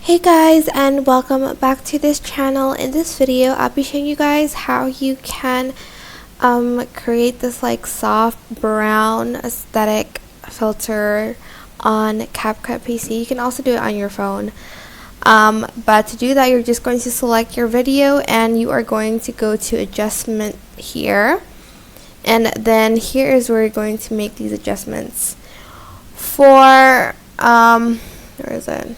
Hey guys, and welcome back to this channel. In this video I'll be showing you guys how you can create this like soft brown aesthetic filter on CapCut PC. You can also do it on your phone, but to do that you're just going to select your video and you are going to go to adjustment here, and then here is where you're going to make these adjustments for where is it?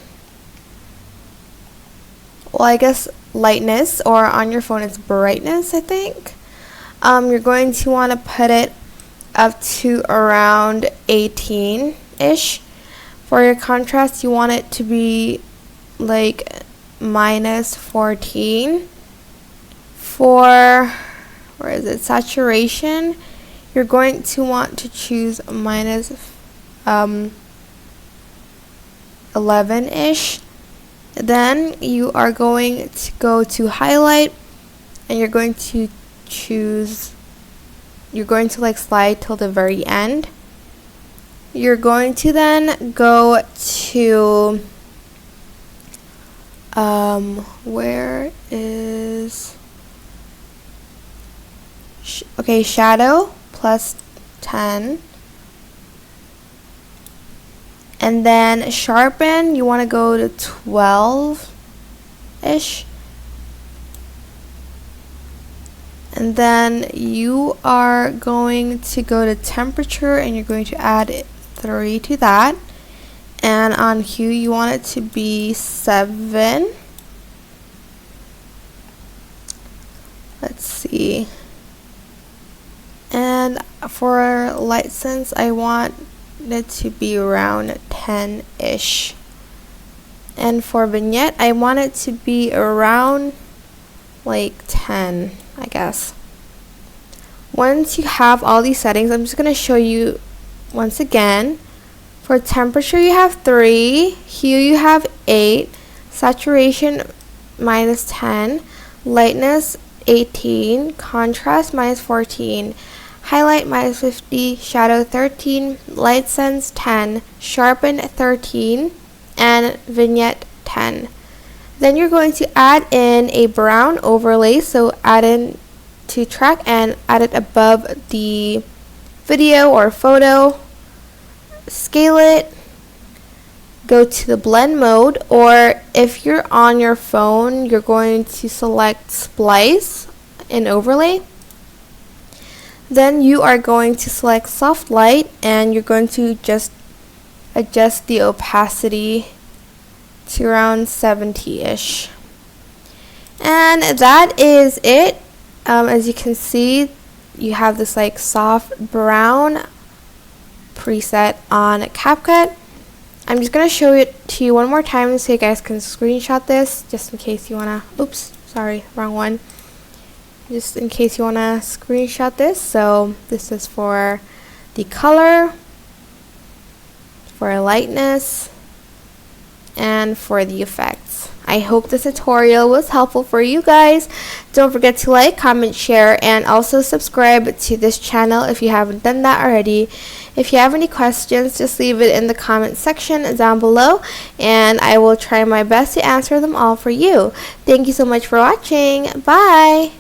Well, I guess lightness, or on your phone it's brightness, I think. You're going to want to put it up to around 18-ish. For your contrast, you want it to be like -14. For, where is it, saturation, you're going to want to choose -11-ish. Then you are going to go to highlight and you're going to like slide till the very end. You're going to then go to where is shadow plus 10. And then sharpen, you want to go to 12-ish. And then you are going to go to temperature and you're going to add 3 to that. And on hue, you want it to be 7. Let's see. And for light sense, I want it to be around 10-ish. And for vignette, I want it to be around like 10, I guess. Once you have all these settings, I'm just going to show you once again. For temperature, you have 3, hue, you have 8, saturation -10, lightness 18, contrast -14, highlight -50, shadow 13, light sense 10, sharpen 13, and vignette 10. Then you're going to add in a brown overlay, so add in to track and add it above the video or photo. Scale it, go to the blend mode, or if you're on your phone, you're going to select splice and overlay. Then you are going to select soft light and you're going to just adjust the opacity to around 70-ish. And that is it. As you can see, you have this like soft brown preset on CapCut. I'm just going to show it to you one more time so you guys can screenshot this just in case you want to, oops, sorry, wrong one. Just in case you want to screenshot this. So this is for the color, for lightness, and for the effects. I hope this tutorial was helpful for you guys. Don't forget to like, comment, share, and also subscribe to this channel if you haven't done that already. If you have any questions, just leave it in the comment section down below and I will try my best to answer them all for you. Thank you so much for watching. Bye!